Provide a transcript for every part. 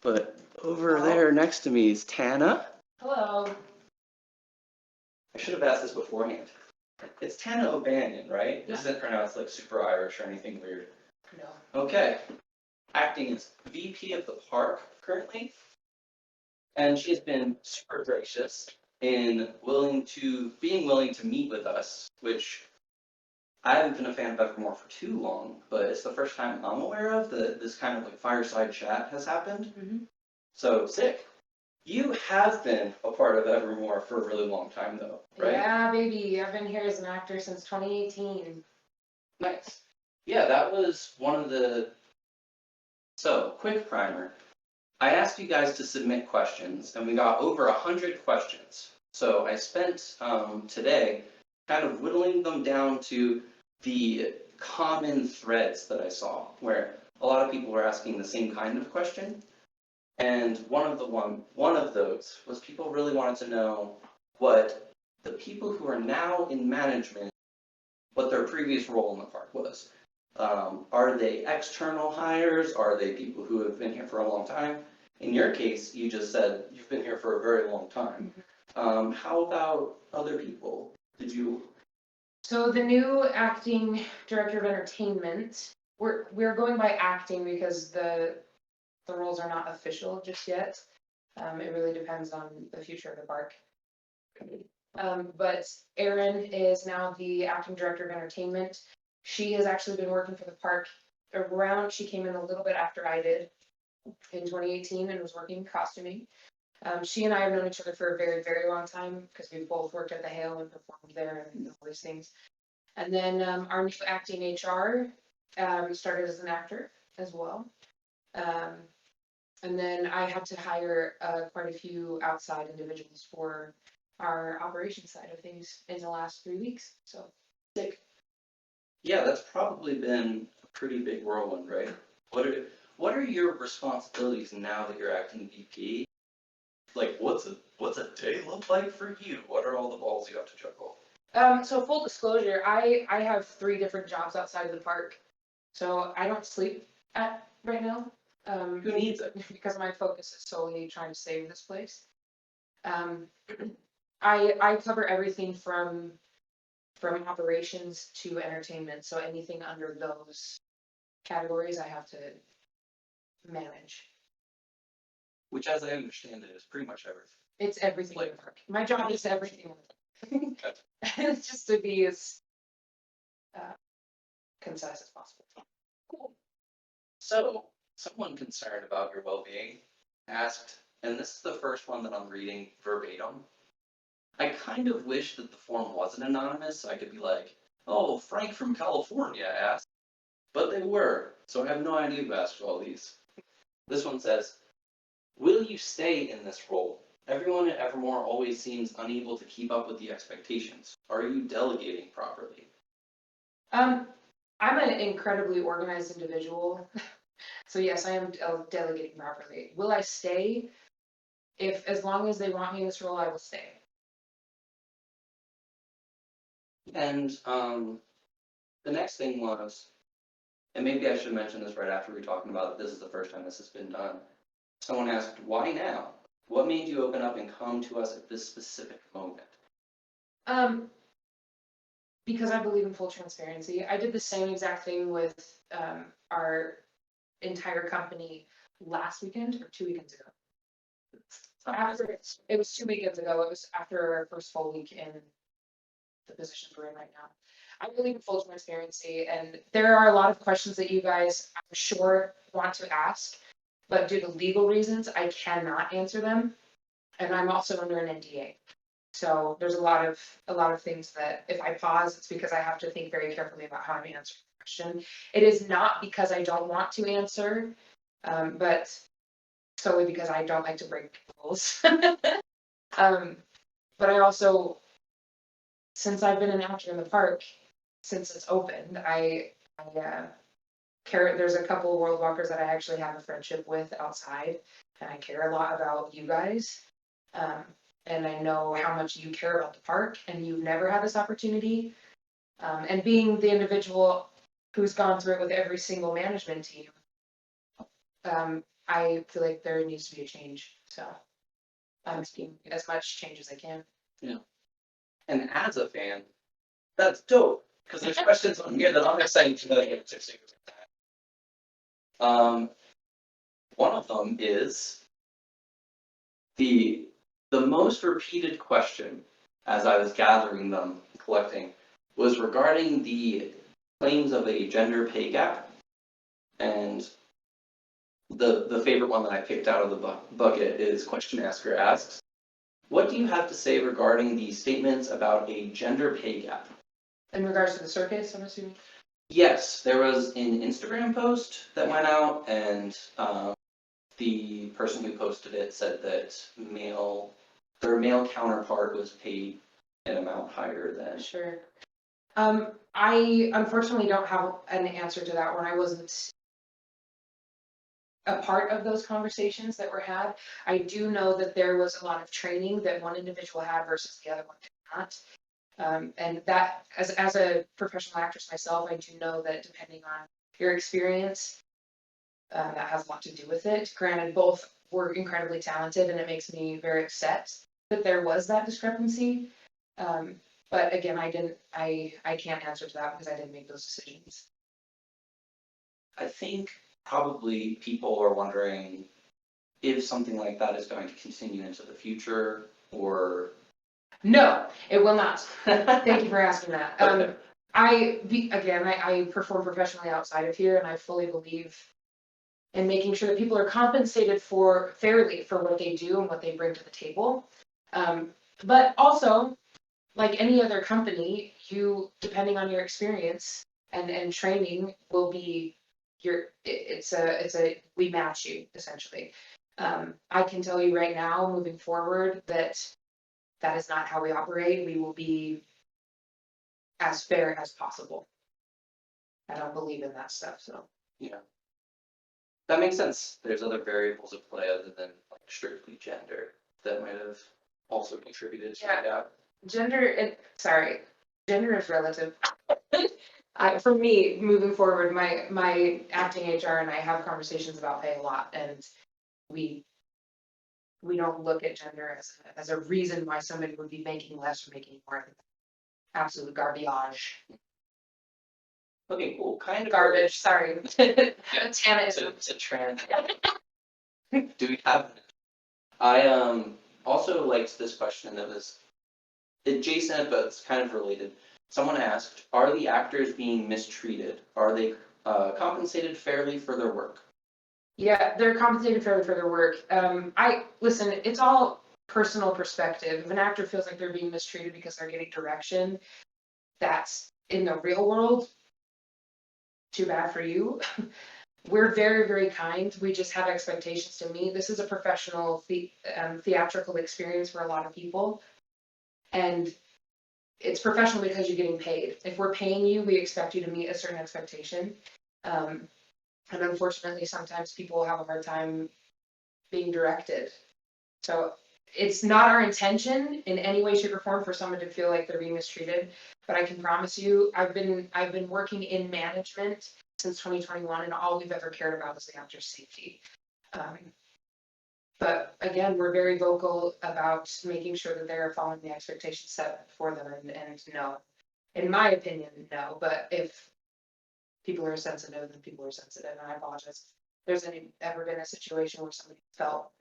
But over there next to me is Tana. Hello. I should have asked this beforehand. It's Tana O'Banion, right? Yeah. It isn't pronounced like super Irish or anything weird. No. Okay. Acting as VP of the park currently. And she's been super gracious in being willing to meet with us, which I haven't been a fan of Evermore for too long, but it's the first time I'm aware of that this kind of like fireside chat has happened. Mm-hmm. So sick. You have been a part of Evermore for a really long time though, right? Yeah, baby. I've been here as an actor since 2018. Nice. Yeah, that was one of the... So, quick primer. I asked you guys to submit questions, and we got over 100 questions. So I spent today kind of whittling them down to the common threads that I saw, where a lot of people were asking the same kind of question. And one of those was people really wanted to know what the people who are now in management, what their previous role in the park was. Are they external hires? Are they people who have been here for a long time? In your case, you just said you've been here for a very long time. How about other people? So the new acting director of entertainment, we're going by acting because the roles are not official just yet. It really depends on the future of the park. But Erin is now the acting director of entertainment. She has actually been working for the park she came in a little bit after I did in 2018 and was working in costuming. She and I have known each other for a very, very long time because we've both worked at the Hale and performed there and all these things. And then our new acting HR started as an actor as well. And then I had to hire quite a few outside individuals for our operations side of things in the last 3 weeks. So sick. Yeah, that's probably been a pretty big whirlwind, right? What are your responsibilities now that you're acting VP? Like, what's a day look like for you? What are all the balls you have to juggle? So full disclosure, I have 3 different jobs outside of the park. So I don't sleep right now. Who needs it? Because my focus is solely trying to save this place. I cover everything from operations to entertainment. So anything under those categories I have to manage. Which, as I understand it, is pretty much everything. It's everything in the park. My job is everything. It's just to be as concise as possible. Cool. So, someone concerned about your well-being asked, and this is the first one that I'm reading verbatim. I kind of wish that the form wasn't anonymous, so I could be like, oh, Frank from California asked. But they were, so I have no idea who asked all these. This one says, will you stay in this role? Everyone at Evermore always seems unable to keep up with the expectations. Are you delegating properly? I'm an incredibly organized individual. So yes, I am delegating properly. Will I stay? As long as they want me in this role, I will stay. And the next thing was, and maybe I should mention this right after we were talking about this is the first time this has been done. Someone asked, why now? What made you open up and come to us at this specific moment? Because I believe in full transparency. I did the same exact thing with our entire company last weekend or 2 weekends ago. It was 2 weekends ago. It was after our first full week in the positions we're in right now. I believe in full transparency, and there are a lot of questions that you guys, I'm sure, want to ask, but due to legal reasons, I cannot answer them, and I'm also under an NDA. So there's a lot of things that if I pause, it's because I have to think very carefully about how I'm answering the question. It is not because I don't want to answer, but solely because I don't like to break rules. But I also, since I've been an actor in the park, since it's opened, I care. There's a couple of world walkers that I actually have a friendship with outside, and I care a lot about you guys. And I know how much you care about the park, and you've never had this opportunity. And being the individual who's gone through it with every single management team, I feel like there needs to be a change, so I'm making as much change as I can. And as a fan, that's dope, because there's questions on here that I'm excited to know the answers to. One of them is the most repeated question as I was gathering them, collecting, was regarding the claims of a gender pay gap. And the favorite one that I picked out of the bucket is Question Asker asks, what do you have to say regarding the statements about a gender pay gap? In regards to the circus, I'm assuming? Yes, there was an Instagram post that went out, and the person who posted it said that their male counterpart was paid an amount higher than. Sure. I unfortunately don't have an answer to that one. I wasn't a part of those conversations that were had. I do know that there was a lot of training that one individual had versus the other one did not. And that, as a professional actress myself, I do know that depending on your experience, that has a lot to do with it. Granted, both were incredibly talented, and it makes me very upset that there was that discrepancy. But again, I can't answer to that because I didn't make those decisions. I think probably people are wondering if something like that is going to continue into the future, or. No, it will not. Thank you for asking that. Okay. I perform professionally outside of here, and I fully believe in making sure that people are compensated fairly for what they do and what they bring to the table. But also, like any other company, depending on your experience and training, will be we match you essentially. I can tell you right now, moving forward, that is not how we operate. We will be as fair as possible. I don't believe in that stuff, so. Yeah. That makes sense. There's other variables at play other than like strictly gender that might have also contributed to that. Gender is relative. For me, moving forward, my acting HR and I have conversations about pay a lot, and we don't look at gender as a reason why somebody would be making less or making more. Absolute garbage. Okay, cool. Kind of Garbage. Sorry. Tana is to trans. Do we have? I also liked this question that was adjacent, but it's kind of related. Someone asked, "Are the actors being mistreated? Are they compensated fairly for their work?" Yeah, they're compensated fairly for their work. Listen, it's all personal perspective. If an actor feels like they're being mistreated because they're getting direction, that's in the real world. Too bad for you. We're very, very kind. We just have expectations to meet. This is a professional theatrical experience for a lot of people. And it's professional because you're getting paid. If we're paying you, we expect you to meet a certain expectation. And unfortunately, sometimes people have a hard time being directed. So it's not our intention in any way, shape, or form for someone to feel like they're being mistreated. But I can promise you, I've been working in management since 2021, and all we've ever cared about is the actor's safety. But again, we're very vocal about making sure that they're following the expectations set for them. And no, in my opinion, no. But if people are sensitive, then people are sensitive, and I apologize. There's ever been a situation where somebody felt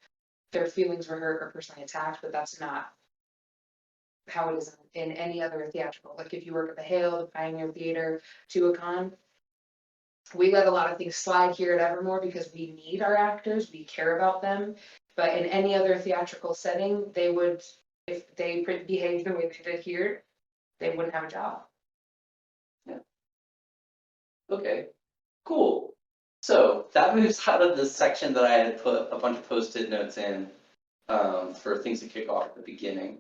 their feelings were hurt or personally attacked, but that's not how it is in any other theatrical. Like if you work at the Hale, the Pioneer Theater, Tuacahn, we let a lot of things slide here at Evermore because we need our actors, we care about them. But in any other theatrical setting, if they behaved the way they did here, they wouldn't have a job. Yeah. Okay, cool. So that moves out of the section that I had put a bunch of post-it notes in for things to kick off at the beginning.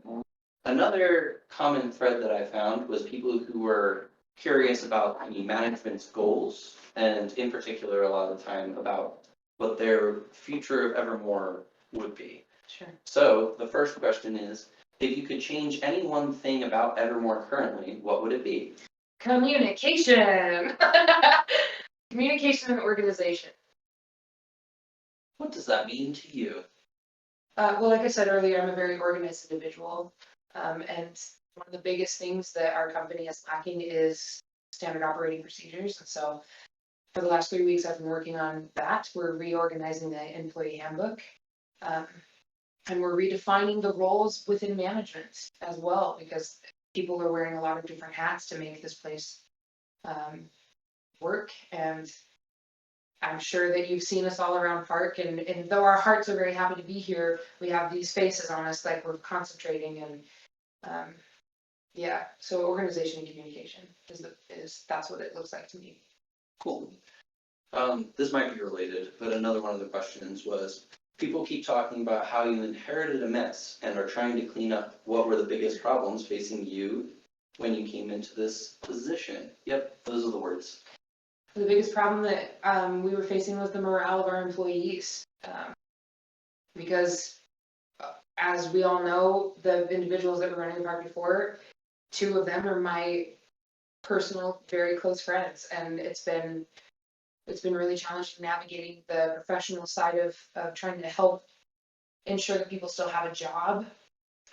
Another common thread that I found was people who were curious about the management's goals, and in particular, a lot of the time about what their future of Evermore would be. Sure. So the first question is, if you could change any one thing about Evermore currently, what would it be? Communication. Communication and organization. What does that mean to you? Well, like I said earlier, I'm a very organized individual. And one of the biggest things that our company is lacking is standard operating procedures. And so for the last 3 weeks, I've been working on that. We're reorganizing the employee handbook. Um, and we're redefining the roles within management as well, because people are wearing a lot of different hats to make this place work. And I'm sure that you've seen us all around park, and though our hearts are very happy to be here, we have these faces on us like we're concentrating, and yeah, so organization and communication is that's what it looks like to me. Cool. This might be related, but another one of the questions was, people keep talking about how you inherited a mess and are trying to clean up. What were the biggest problems facing you when you came into this position? Yep, those are the words. The biggest problem that we were facing was the morale of our employees, because as we all know, the individuals that were running the park before, 2 of them are my personal, very close friends, and it's been really challenging navigating the professional side of trying to help ensure that people still have a job,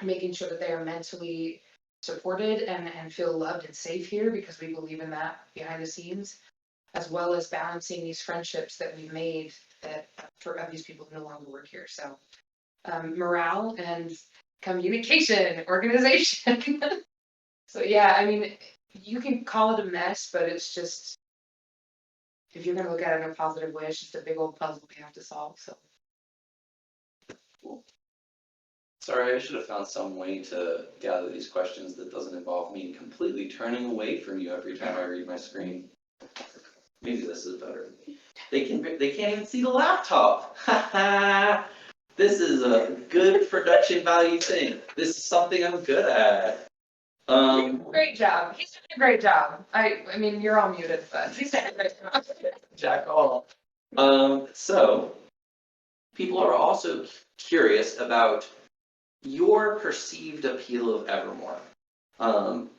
making sure that they are mentally supported and feel loved and safe here, because we believe in that behind the scenes, as well as balancing these friendships that we've made that for these people who no longer work here. So morale and communication, organization. So yeah, I mean, you can call it a mess, but it's just, if you're gonna look at it in a positive way, it's just a big old puzzle we have to solve. So Sorry, I should have found some way to gather these questions that doesn't involve me completely turning away from you every time I read my screen. Maybe this is better. They can't even see the laptop. This is a good production value thing. This is something I'm good at. great job. He's doing a great job. I mean, you're all muted, but he's doing a great job. Jack all. So people are also curious about your perceived appeal of Evermore.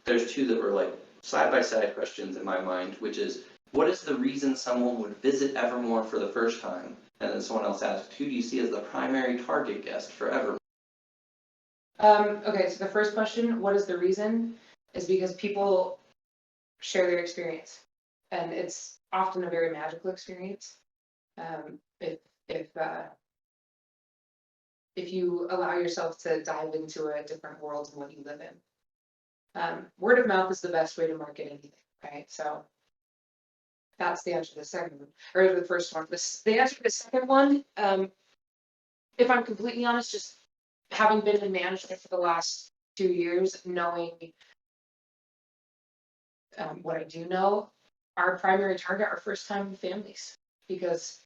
There's 2 that were like side by side questions in my mind, which is, what is the reason someone would visit Evermore for the first time? And then someone else asked, who do you see as the primary target guest for Evermore? Okay, so the first question, what is the reason, is because people share their experience, and it's often a very magical experience. If if you allow yourself to dive into a different world than what you live in. Word of mouth is the best way to market anything, right? So that's the answer to the second one, or the first one. The answer to the second one, if I'm completely honest, just having been in management for the last 2 years, knowing what I do know, our primary target are first time families, because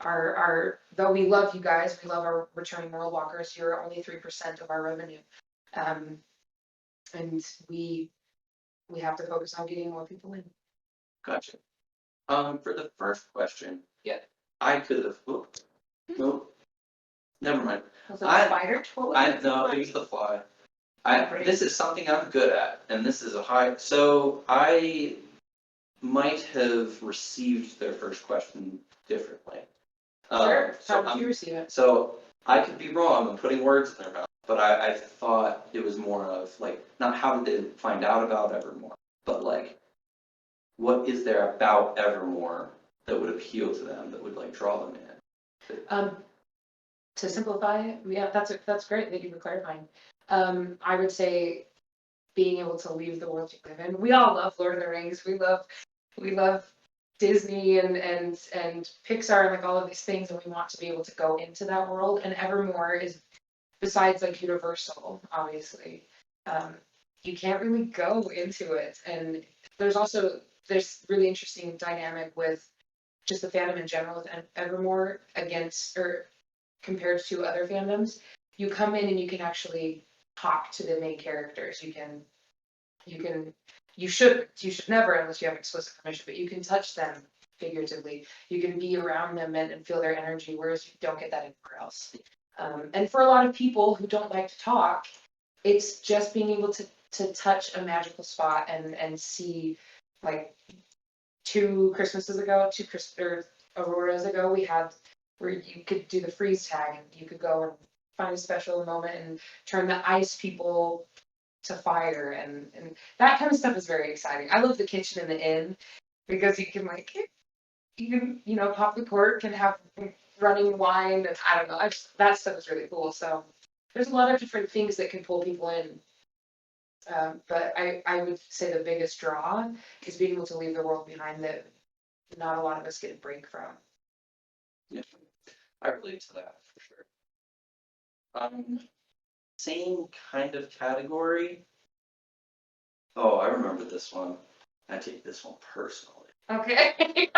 though we love you guys, we love our returning world walkers, you're only 3% of our revenue. And we have to focus on getting more people in. Gotcha. For the first question, Yeah. I could have. Nope. Never mind. Was it a spider? No, it was the fly. Great. This is something I'm good at, and this is a high. So I might have received their first question differently. Sure. So How did you receive it? So I could be wrong. I'm putting words in their mouth, but I thought it was more of like, not how did they find out about Evermore, but like, what is there about Evermore that would appeal to them, that would like draw them in? To simplify, yeah, that's great. Thank you for clarifying. I would say being able to leave the world you live in. We all love Lord of the Rings. We love Disney and Pixar and like all of these things, and we want to be able to go into that world. And Evermore is, besides like Universal, obviously, you can't really go into it. And there's really interesting dynamic with just the fandom in general with Evermore against or compared to other fandoms. You come in and you can actually talk to the main characters. You should never, unless you have explicit permission, but you can touch them figuratively. You can be around them and feel their energy, whereas you don't get that anywhere else. And for a lot of people who don't like to talk, it's just being able to touch a magical spot and see, like 2 Christmases ago, or Auroras ago, we had where you could do the freeze tag and you could go and find a special moment and turn the ice people to fire and that kind of stuff is very exciting. I love the kitchen and the inn because you can like pop the cork and have running wine and I don't know. That stuff is really cool. So there's a lot of different things that can pull people in. But I would say the biggest draw is being able to leave the world behind that not a lot of us get a break from. Yeah, I relate to that for sure. Same kind of category. Oh, I remember this one. I take this one personally. Okay.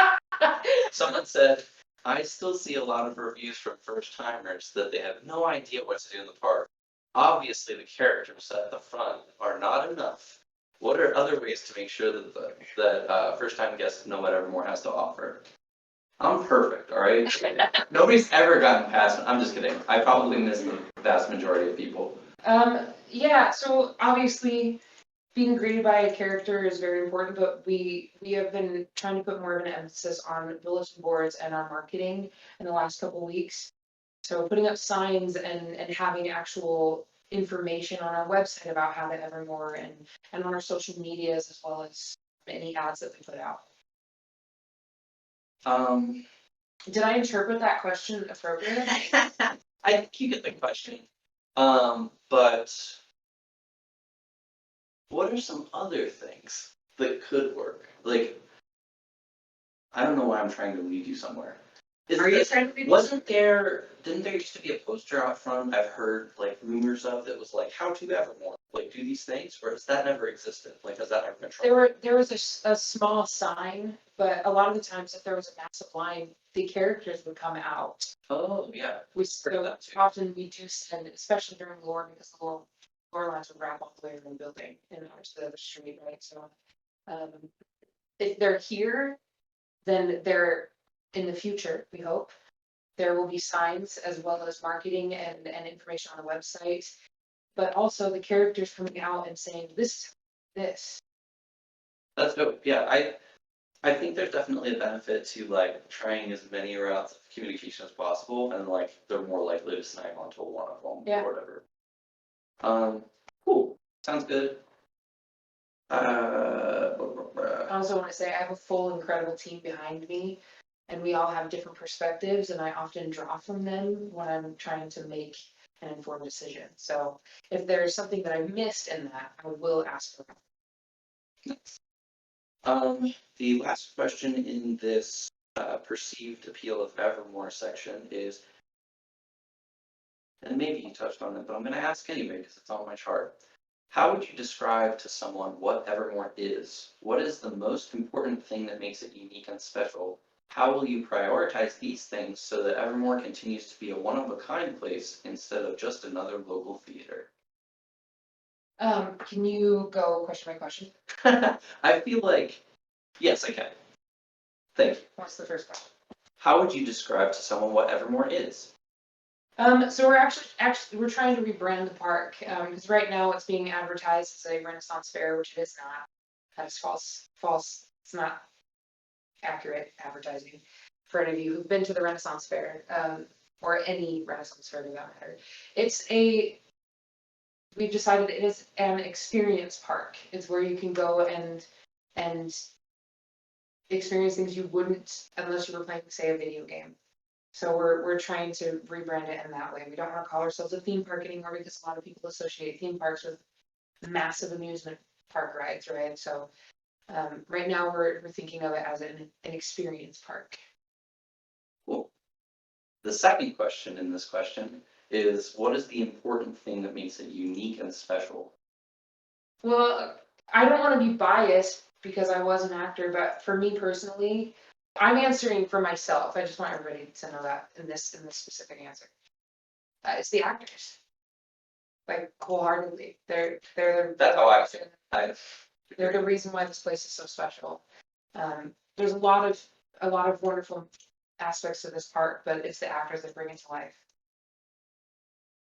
Someone said, I still see a lot of reviews from first timers that they have no idea what to do in the park. Obviously, the characters at the front are not enough. What are other ways to make sure that first time guests know what Evermore has to offer? I'm perfect, all right? Nobody's ever gotten past. I'm just kidding. I probably missed the vast majority of people. Yeah, so obviously being greeted by a character is very important, but we have been trying to put more of an emphasis on bulletin boards and our marketing in the last couple of weeks. So putting up signs and having actual information on our website about how to Evermore and on our social medias as well as any ads that we put out. Did I interpret that question appropriately? I think you get the question. But what are some other things that could work? Like, I don't know why I'm trying to lead you somewhere. Are you trying to be? Didn't there used to be a poster out front I've heard like rumors of that was like, how to Evermore? Like, do these things? Or has that never existed? Like, has that never been tried? There was a small sign, but a lot of the times if there was a massive line, the characters would come out. Oh, yeah. We Heard so that too. often we do send, especially during lore, because the lore lines would wrap all the way around the building and out to the other street, right? So um, if they're here, then they're in the future, we hope. There will be signs as well as marketing and information on the website, but also the characters coming out and saying this. That's dope. Yeah, I think there's definitely a benefit to like trying as many routes of communication as possible, and like they're more likely to snag onto one of them Yeah. or whatever. Cool. Sounds good. I also want to say I have a full incredible team behind me and we all have different perspectives and I often draw from them when I'm trying to make an informed decision. So if there's something that I missed in that, I will ask for help. The last question in this perceived appeal of Evermore section is, and maybe you touched on it, but I'm going to ask anyway because it's on my chart. How would you describe to someone what Evermore is? What is the most important thing that makes it unique and special? How will you prioritize these things so that Evermore continues to be a one-of-a-kind place instead of just another local theater? Can you go question by question? I feel like, yes, I can. Thank you. What's the first question? How would you describe to someone what Evermore is? So we're actually we're trying to rebrand the park because right now it's being advertised as a Renaissance fair, which it is not. That's false. It's not accurate advertising for any of you who've been to the Renaissance fair or any Renaissance fair for that matter. We've decided it is an experience park. It's where you can go and experience things you wouldn't unless you were playing, say, a video game. So we're trying to rebrand it in that way. We don't want to call ourselves a theme park anymore because a lot of people associate theme parks with massive amusement park rides, right? So right now we're thinking of it as an experience park. Cool. The second question in this question is, what is the important thing that makes it unique and special? Well, I don't want to be biased because I was an actor, but for me personally, I'm answering for myself. I just want everybody to know that in this specific answer. It's the actors, like wholeheartedly. That's how I feel. They're the reason why this place is so special. There's a lot of wonderful aspects to this park, but it's the actors that bring it to life.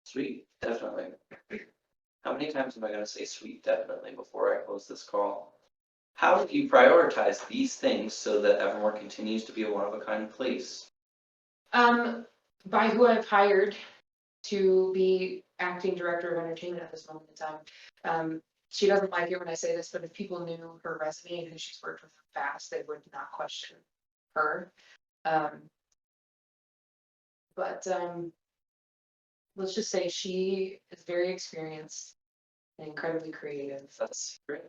Sweet, definitely. How many times am I going to say sweet, definitely, before I close this call? How do you prioritize these things so that Evermore continues to be a one-of-a-kind place? By who I've hired to be acting director of entertainment at this moment in time. She doesn't like it when I say this, but if people knew her resume and who she's worked with in the past, they would not question her. Um, but let's just say she is very experienced and incredibly creative. That's great.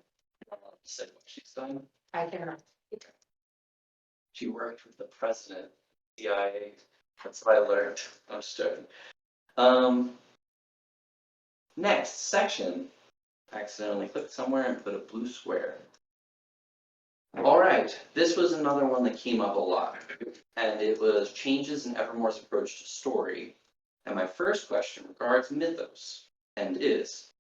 I don't know to say what she's done. I cannot. She worked with the president, CIA. That's what I learned. I'm just joking. Next section. Accidentally clicked somewhere and put a blue square. All right, this was another one that came up a lot, and it was changes in Evermore's approach to story. And my first question regards mythos, and is,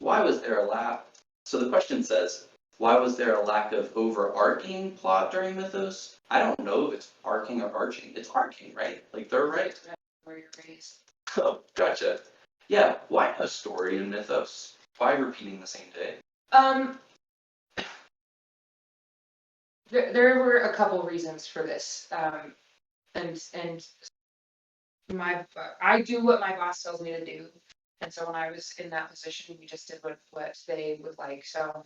why was there a lack? So the question says, why was there a lack of overarching plot during mythos? I don't know if it's arcing or arching. It's arcing, right? Like they're right. Where you're raised. Oh, gotcha. Yeah, why no story in mythos? Why repeating the same day? There were a couple reasons for this. And I do what my boss tells me to do. And so when I was in that position, we just did what they would like. So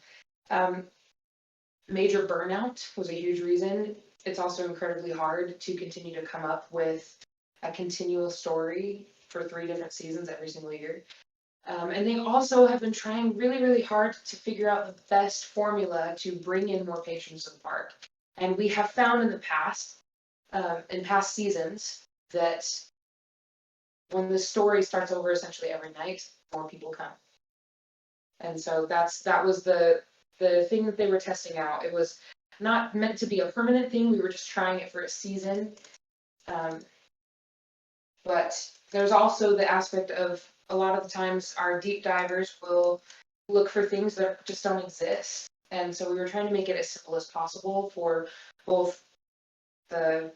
major burnout was a huge reason. It's also incredibly hard to continue to come up with a continual story for 3 different seasons every single year. And they also have been trying really, really hard to figure out the best formula to bring in more patrons to the park. And we have found in the past, in past seasons, that when the story starts over essentially every night, more people come. And so that was the thing that they were testing out. It was not meant to be a permanent thing. We were just trying it for a season. But there's also the aspect of a lot of the times our deep divers will look for things that just don't exist. And so we were trying to make it as simple as possible for both the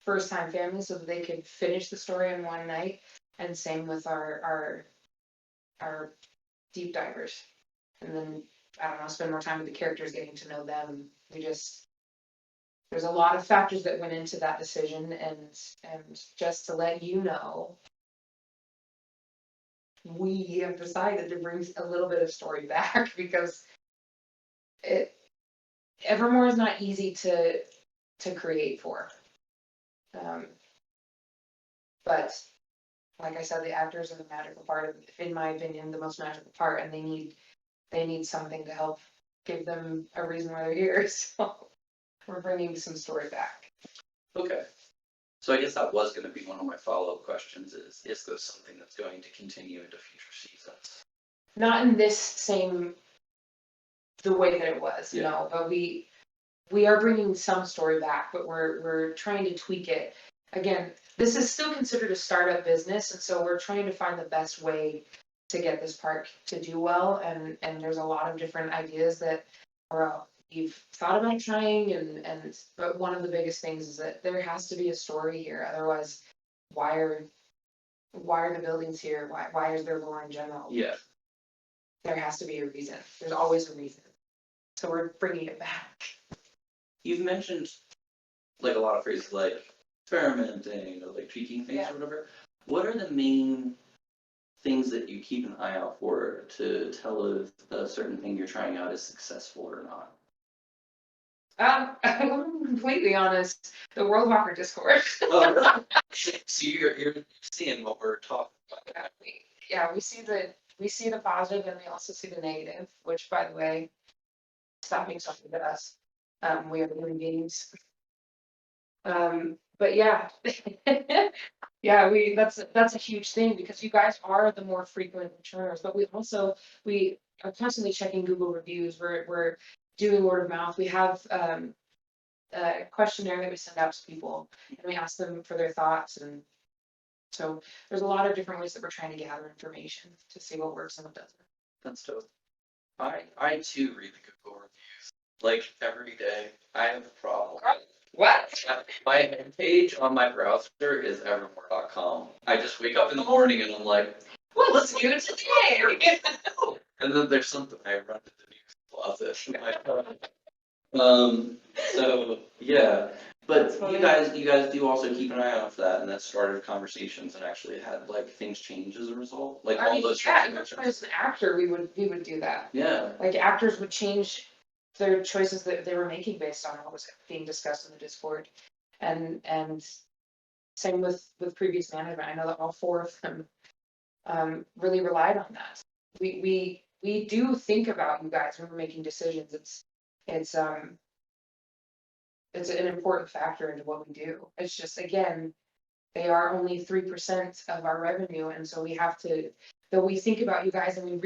first time families so that they could finish the story in one night, and same with our deep divers. And then, I don't know, spend more time with the characters, getting to know them. There's a lot of factors that went into that decision, and just to let you know, we have decided to bring a little bit of story back because Evermore is not easy to create for. But like I said, the actors are the magical part of, in my opinion, the most magical part, and they need something to help give them a reason why they're here. So we're bringing some story back. Okay. So I guess that was going to be one of my follow-up questions is this something that's going to continue into future seasons? Not in this same, the way that it was, Yeah. no, but we are bringing some story back, but we're trying to tweak it. Again, this is still considered a startup business, and so we're trying to find the best way to get this park to do well, and there's a lot of different ideas that we've thought about trying, but one of the biggest things is that there has to be a story here. Otherwise, why are the buildings here? Why is there lore in general? Yeah. There has to be a reason. There's always a reason. So we're bringing it back. You've mentioned like a lot of phrases like experimenting or like tweaking things or whatever. What are the main things that you keep an eye out for to tell if a certain thing you're trying out is successful or not? I'm completely honest. The World Walker Discord. Oh, really? So you're seeing what we're talking about. Yeah, we see the positive and we also see the negative, which, by the way, stop being something to us. We have human beings. But yeah, yeah, that's a huge thing because you guys are the more frequent returners, but we are constantly checking Google reviews. We're doing word of mouth. We have a questionnaire that we send out to people, and we ask them for their thoughts, and so there's a lot of different ways that we're trying to gather information to see what works and what doesn't. That's dope. I too read the Google reviews like every day. I have a problem. What? My page on my browser is evermore.com. I just wake up in the morning and I'm like, What's new today? and then there's something I run to the news closet. So yeah, But That's what you guys do also keep an eye out for that, and that started conversations and actually had like things change as a result, like I all mean, those yeah, even transactions. as an actor, we would do that. Yeah, Like actors would change their choices that they were making based on what was being discussed in the Discord. And same with previous management. I know that all four of them really relied on that. We do think about you guys when we're making decisions. It's an important factor into what we do. It's just, again, they are only 3% of our revenue, and so we have to, though we think about you guys and we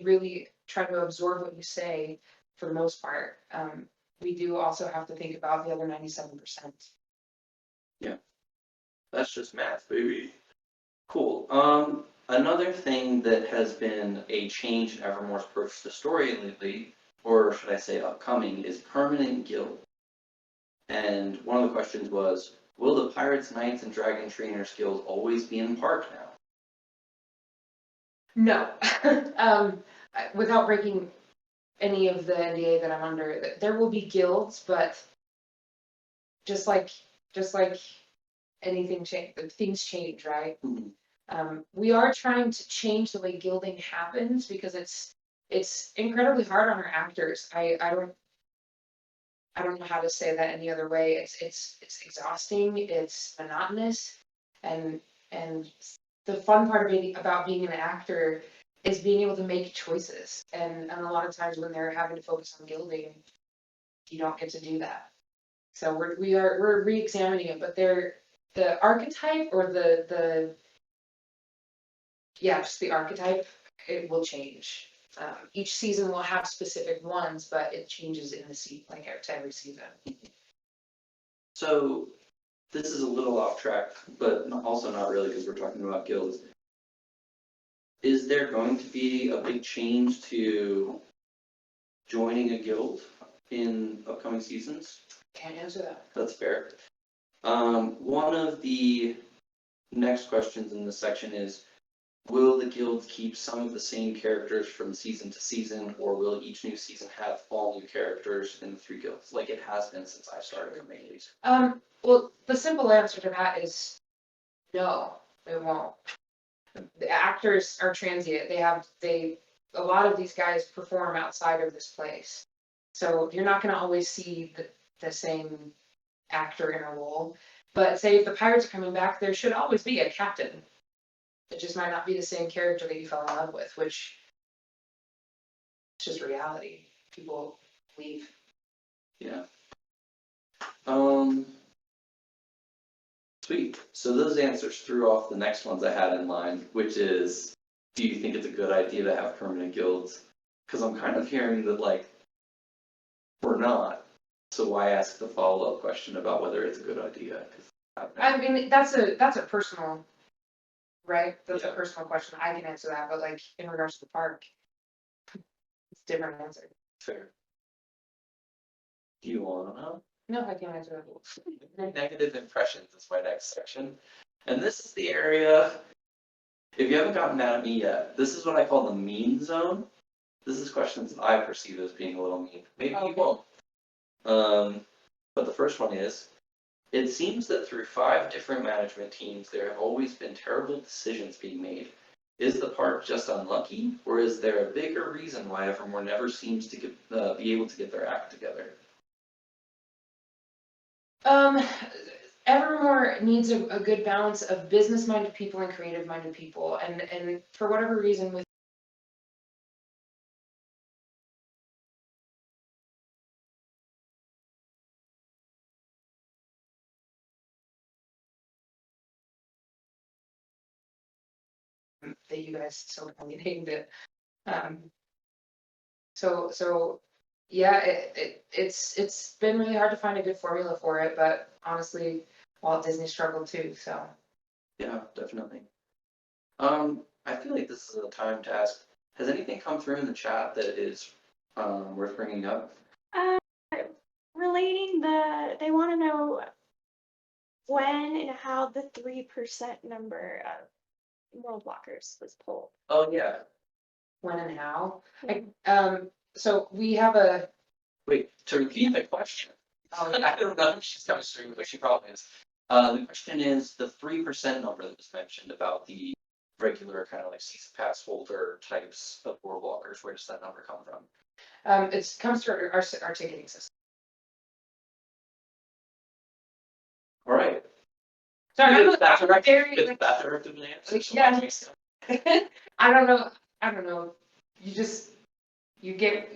really try to absorb what you say for the most part. We do also have to think about the other 97%. that's just math, baby. Cool. Another thing that has been a change in Evermore's approach to story lately, or should I say upcoming, is permanent guild. And one of the questions was, will the Pirates, Knights, and Dragon Trainers guilds always be in park now? No, without breaking any of the NDA that I'm under, there will be guilds, but just like anything change, things change, right? Mhm. We are trying to change the way guilding happens because it's incredibly hard on our actors. I don't know how to say that any other way. It's exhausting, it's monotonous, and the fun part about being an actor is being able to make choices. And a lot of times when they're having to focus on gilding, you don't get to do that. So we're re-examining it, but the archetype or just the archetype, it will change. Each season will have specific ones, but it changes in the like every season. So this is a little off track, but also not really because we're talking about guilds. Is there going to be a big change to joining a guild in upcoming seasons? Can't answer that. That's fair. One of the next questions in this section is, will the guilds keep some of the same characters from season to season, or will each new season have all new characters in the three guilds, like it has been since I started from Macy's? Well, the simple answer to that is no, it won't. The actors are transient. A lot of these guys perform outside of this place. So you're not gonna always see the same actor in a role. But say if the pirates are coming back, there should always be a captain. It just might not be the same character that you fell in love with, which is just reality. People leave. Yeah. Sweet. So those answers threw off the next ones I had in mind, which is, do you think it's a good idea to have permanent guilds? Because I'm kind of hearing that, like, we're not. So why ask the follow-up question about whether it's a good idea? 'Cause I mean, that's a personal, right? That's a Yeah. personal question. I can answer that, but like in regards to the park, it's a different answer. fair. Do you want to know? No, I can't answer that. Negative impressions is my next section. And this is the area, if you haven't gotten mad at me yet, this is what I call the mean zone. This is questions that I perceive as being a little mean. Maybe you Okay. won't. But the first one is, it seems that through 5 different management teams, there have always been terrible decisions being made. Is the park just unlucky, or is there a bigger reason why Evermore never seems to be able to get their act together? Evermore needs a good balance of business-minded people and creative-minded people, and for whatever reason, with that you guys so named it. So yeah, it's been really hard to find a good formula for it, but honestly, Walt Disney struggled too. So Yeah, definitely. I feel like this is a time to ask, has anything come through in the chat that is worth bringing up? Uh, relating they want to know when and how the 3% number of world blockers was pulled. Oh yeah. when and how? Yeah. So we have a Wait, to repeat the question. Oh, I yeah. don't know if she's chemistry, but she probably is. The question is the 3% number that was mentioned about the regular kind of like season pass holder types of boardwalkers. Where does that number come from? It comes through our ticketing system. All right. So Is that I'm direct? very, Is like, that directive an answer? So yeah. that makes sense. I don't know. You just, you get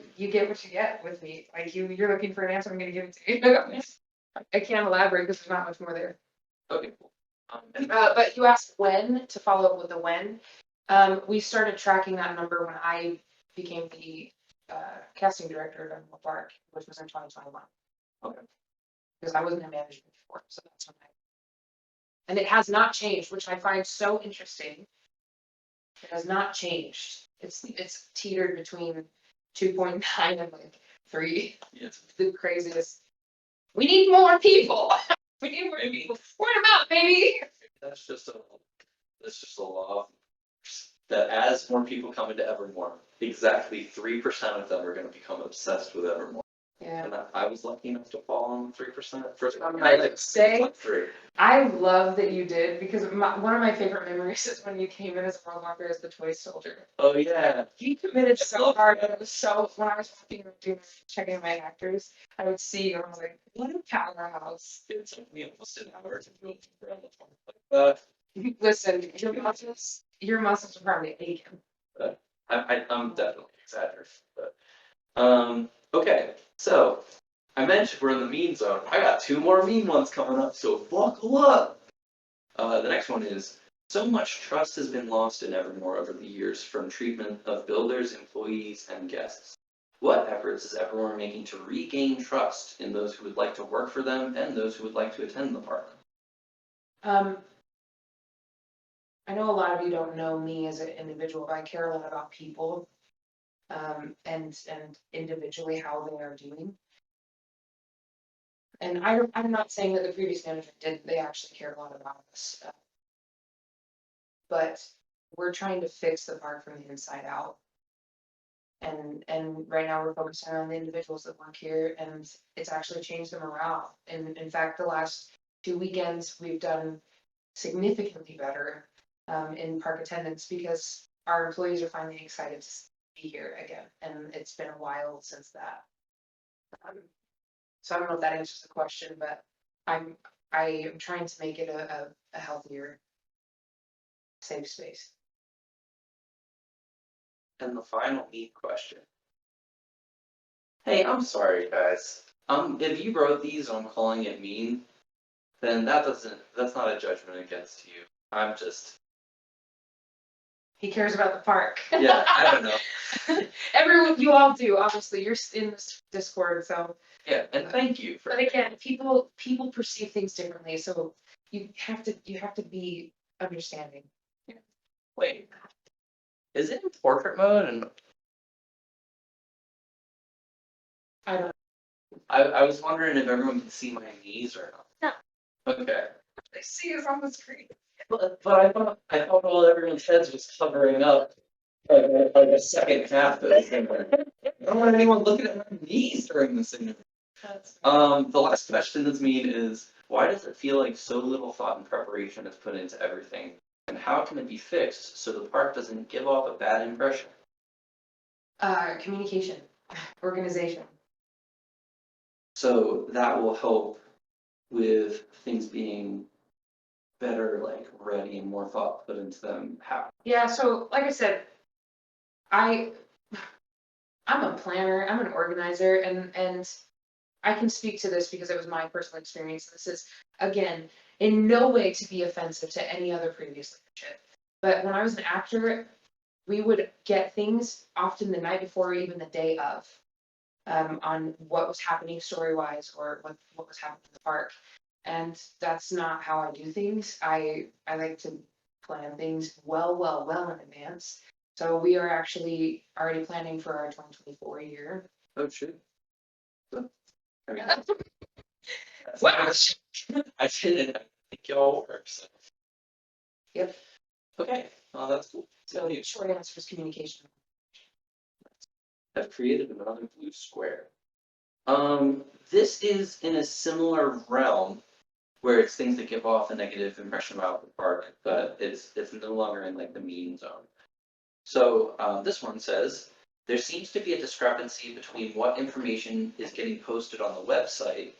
what you get with me. Like you're looking for an answer, I'm gonna give it to you. I can't elaborate because there's not much more there. Okay, cool. And But you asked when, to follow up with the when. We started tracking that number when I became the casting director at Evermore Park, which was in 2021. Okay. Because I wasn't in management before, so that's when and it has not changed, which I find so interesting. It has not changed. It's teetered between 2.9 and like 3. Yes. The craziest. We need more people. We need more people. Word of mouth, baby. That's just a law that as more people come into Evermore, exactly 3% of them are going to become obsessed with Evermore. Yeah. And I was lucky enough to fall on 3%. First time Can I just say, top 3. I love that you did, because one of my favorite memories is when you came in as a world walker as the toy soldier. Oh yeah. You committed I so love hard. that. It was so, when I was walking and doing checking my actors, I would see you and I was like, what a powerhouse. It took me almost an hour to do it. But Listen, your muscles are probably aching. I'm definitely exaggerating. But okay. So I mentioned we're in the meme zone. I got 2 more meme ones coming up, so buckle up. The next one is, so much trust has been lost in Evermore over the years from treatment of builders, employees, and guests. What efforts is Evermore making to regain trust in those who would like to work for them and those who would like to attend the park? I know a lot of you don't know me as an individual, but I care a lot about people, and individually how they are doing. And I'm not saying that the previous manager didn't, they actually cared a lot about us. But we're trying to fix the park from the inside out. And right now we're focusing on the individuals that work here, and it's actually changed the morale. And in fact, the last 2 weekends, we've done significantly better in park attendance because our employees are finally excited to be here again. And it's been a while since that. So I don't know if that answers the question, but I am trying to make it a healthier, safe space. And the final meat question. Hey, I'm sorry, guys. If you wrote these and I'm calling it mean, then that's not a judgment against you. I'm just, He cares about the park. yeah, I don't know. Everyone, you all do, obviously, you're in this Discord, so. Yeah, and thank you for. But again, people perceive things differently, so you have to be understanding. Wait, is it in portrait mode? And I don't. I was wondering if everyone can see my knees or not. No. Okay. I see it on the screen. But I thought all everyone's heads was covering up like a second half of the interview. I don't want anyone looking at my knees during this interview. The last question that's mean is, why does it feel like so little thought and preparation is put into everything? And how can it be fixed so the park doesn't give off a bad impression? Communication, organization. So that will help with things being better, like ready and more thought put into them. How? Yeah, so like I said, I'm a planner, I'm an organizer, and I can speak to this because it was my personal experience. This is, again, in no way to be offensive to any other previous leadership. But when I was an actor, we would get things often the night before or even the day of, on what was happening story-wise or what was happening in the park. And that's not how I do things. I like to plan things well in advance. So we are actually already planning for our 2024 year. Oh shoot. I mean, Wow. I didn't think y'all work. So. Yep. Okay. Oh, that's cool. So the short answer is communication. I've created another blue square. This is in a similar realm where it's things that give off a negative impression about the park, but it's no longer in like the mean zone. So this one says, there seems to be a discrepancy between what information is getting posted on the website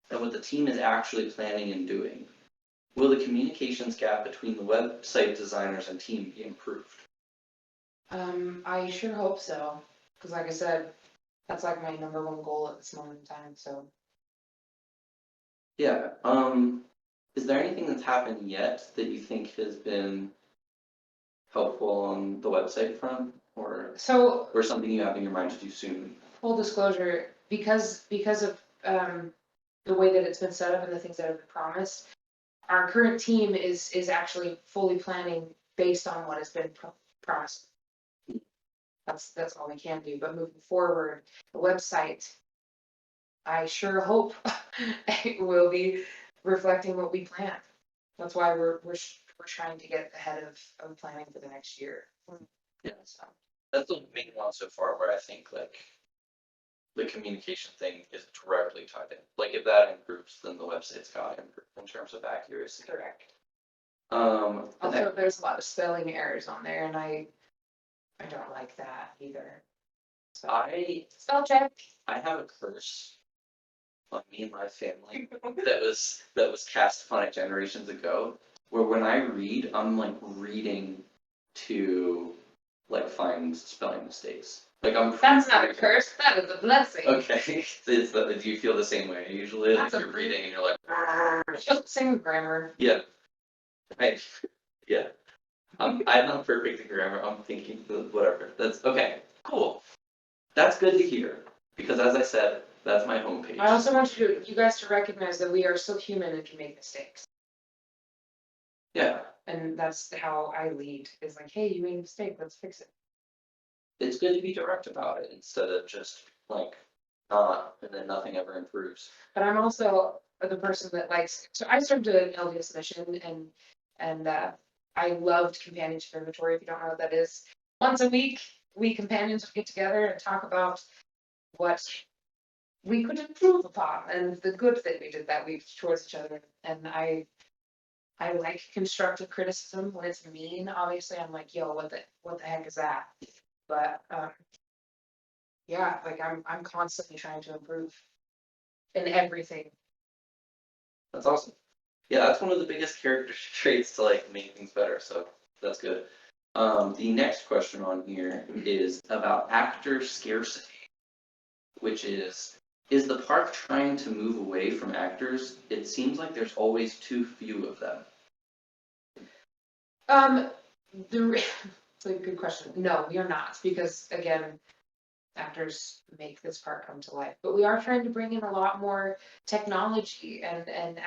and what the team is actually planning and doing. Will the communications gap between the website designers and team be improved? I sure hope so, because like I said, that's like my number one goal at this moment in time, so. Yeah, is there anything that's happened yet that you think has been helpful on the website front, So, or something you have in your mind to do soon? full disclosure, because of, the way that it's been set up and the things that have been promised, our current team is actually fully planning based on what has been promised. That's all we can do, but moving forward, the website, I sure hope it will be reflecting what we planned. That's why we're trying to get ahead of planning for the next year. Yeah. So, That's the main one so far where I think like the communication thing is directly tied in. Like if that improves, then the website's gotta improve in terms of accuracy. correct. The Also, next, there's a lot of spelling errors on there, and I don't like that either. So, spell check. I have a curse on me and my family that was cast upon it generations ago, where when I read, I'm like reading to like find spelling mistakes. Like I'm. That's not a curse. That is a blessing. Okay, do you feel the same way usually? Like That's a- you're reading and you're like, Same with grammar. yeah, I, yeah. I'm not perfect at grammar. I'm thinking whatever. That's okay. Cool. That's good to hear because as I said, that's my homepage. I also want you guys to recognize that we are so human and can make mistakes. Yeah, And that's how I lead, is like, hey, you made a mistake, let's fix it. it's good to be direct about it instead of just like not and then nothing ever improves. But I'm also the person that likes, so I served an LDS mission and I loved companionship inventory, if you don't know what that is. Once a week, we companions would get together and talk about what we could improve upon and the good that we did that week towards each other. And I like constructive criticism. When it's mean, obviously I'm like, yo, what the heck is that? But yeah, like I'm constantly trying to improve in everything. That's awesome. Yeah, that's one of the biggest character traits to like make things better. So that's good. The next question on here is about actor scarcity, which is the park trying to move away from actors? It seems like there's always too few of them. It's a good question. No, we are not, because again, actors make this part come to life. But we are trying to bring in a lot more technology and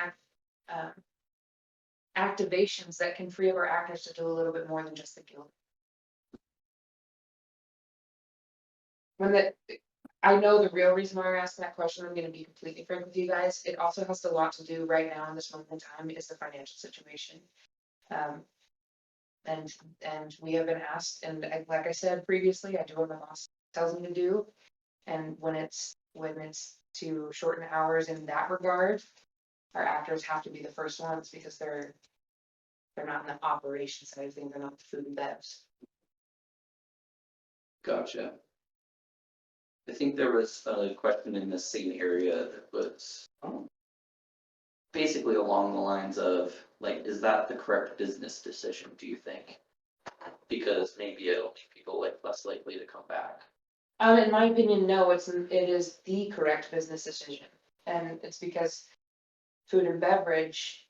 activations that can free up our actors to do a little bit more than just the guild. I know the real reason why we're asking that question, I'm gonna be completely frank with you guys. It also has a lot to do right now in this moment in time is the financial situation. And we have been asked, and like I said previously, I do what my boss tells me to do. And when it's to shorten hours in that regard, our actors have to be the first ones because they're not in the operations side of things, they're not the food and bevs. Gotcha. I think there was a question in the same area that was basically along the lines of like, is that the correct business decision, do you think? Because maybe it'll make people like less likely to come back. In my opinion, no, it is the correct business decision. And it's because food and beverage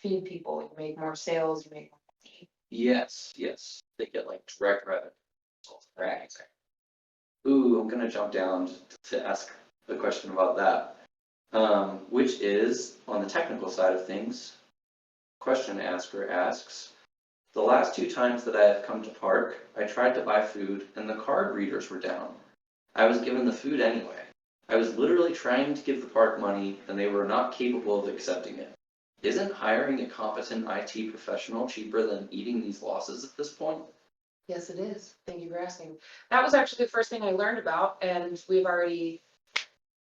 feed people, you make more sales, you make more money. Yes, yes. They get like direct revenue. Correct. Ooh, I'm gonna jump down to ask a question about that. Which is on the technical side of things. Question asker asks, the last 2 times that I have come to park, I tried to buy food and the card readers were down. I was given the food anyway. I was literally trying to give the park money and they were not capable of accepting it. Isn't hiring a competent IT professional cheaper than eating these losses at this point? Yes, it is. Thank you for asking. That was actually the first thing I learned about, and we've already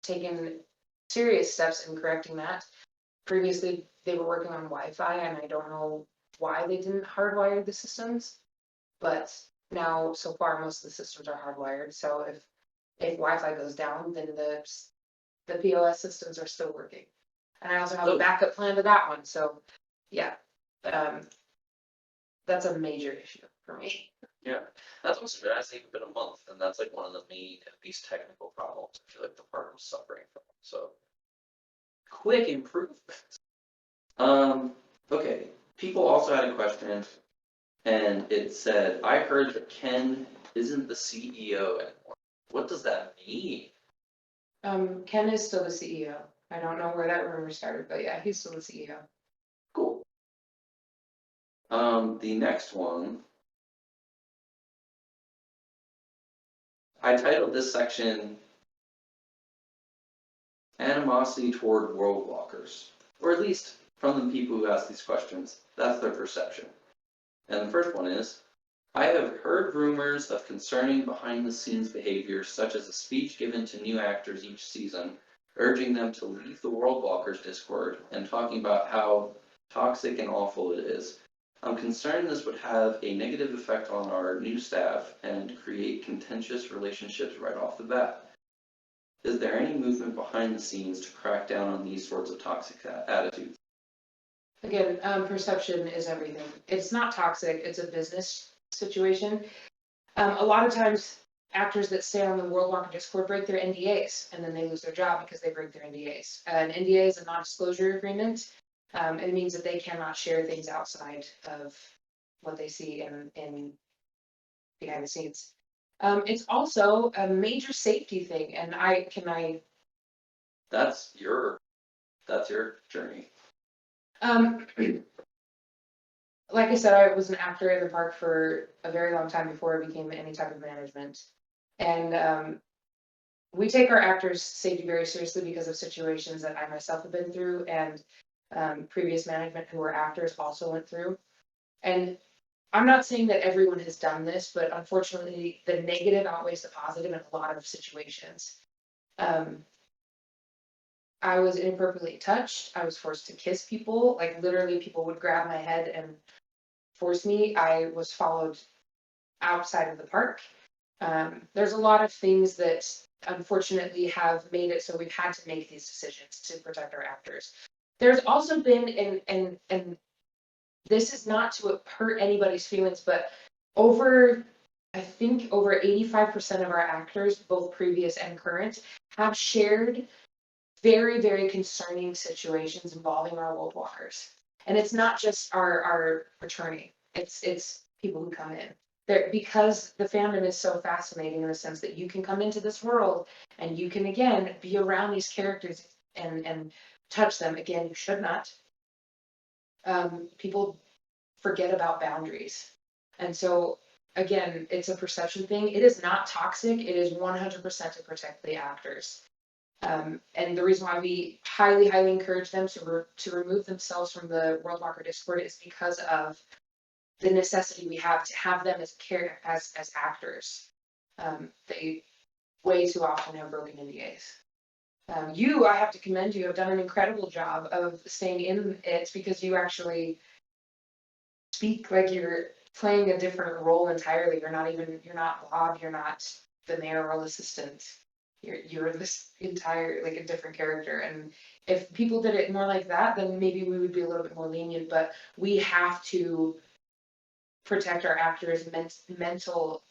taken serious steps in correcting that. Previously, they were working on Wi-Fi, and I don't know why they didn't hardwire the systems. But now, so far, most of the systems are hardwired, so if Wi-Fi goes down, then the POS systems are still working. And I also have a Oh. backup plan to that one, so, yeah. That's a major issue for me. Yeah, that's what's it hasn't even been a month, and that's like one of the main, at least technical problems I feel like the park was suffering from, so. Quick improvements. Okay, people also had a question, and it said, I heard that Ken isn't the CEO anymore. What does that mean? Ken is still the CEO. I don't know where that rumor started, but yeah, he's still the E CEO. Cool. The next one. I titled this section Animosity toward World Walkers, or at least from the people who ask these questions, that's their perception. And the first one is, I have heard rumors of concerning behind the scenes behavior such as a speech given to new actors each season, urging them to leave the World Walkers Discord and talking about how toxic and awful it is. I'm concerned this would have a negative effect on our new staff and create contentious relationships right off the bat. Is there any movement behind the scenes to crack down on these sorts of toxic attitudes? Again, perception is everything. It's not toxic, it's a business situation. A lot of times, actors that stay on the World Walker Discord break their NDAs, and then they lose their job because they break their NDAs. An NDA is a non-disclosure agreement. It means that they cannot share things outside of what they see in behind the scenes. It's also a major safety thing, and That's your journey. Like I said, I was an actor in the park for a very long time before I became any type of management. And we take our actors' safety very seriously because of situations that I myself have been through and previous management who were actors also went through. And I'm not saying that everyone has done this, but unfortunately, the negative outweighs the positive in a lot of situations. I was inappropriately touched. I was forced to kiss people. Like literally, people would grab my head and force me. I was followed outside of the park. There's a lot of things that unfortunately have made it so we've had to make these decisions to protect our actors. There's also been, and this is not to hurt anybody's feelings, but I think over 85% of our actors, both previous and current, have shared very, very concerning situations involving our world walkers. And it's not just our attorney, it's people who come in. Because the fandom is so fascinating in the sense that you can come into this world and you can again be around these characters and touch them. Again, you should not. People forget about boundaries. And so again, it's a perception thing. It is not toxic. It is 100% to protect the actors. And the reason why we highly, highly encourage them to remove themselves from the World Walker Discord is because of the necessity we have to have them as actors. They way too often have broken NDAs. I have to commend you, have done an incredible job of staying in it because you actually speak like you're playing a different role entirely. You're not Bob, you're not the mayoral assistant. You're this entire, like a different character. And if people did it more like that, then maybe we would be a little bit more lenient, but we have to protect our actors' mental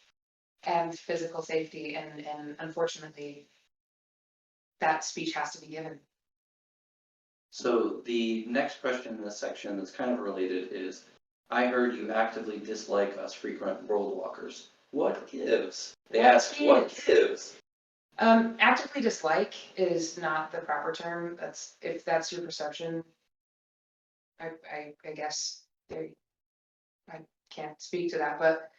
and physical safety. And unfortunately, that speech has to be given. So the next question in this section that's kind of related is, I heard you actively dislike us frequent world walkers. What gives? They ask, what gives? Actively dislike is not the proper term. If that's your perception, I guess I can't speak to that, but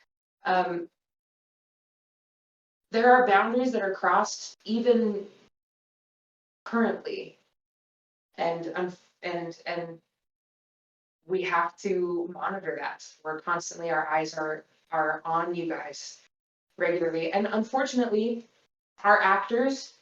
there are boundaries that are crossed even currently, and we have to monitor that. We're constantly, our eyes are on you guys regularly, and unfortunately, our actors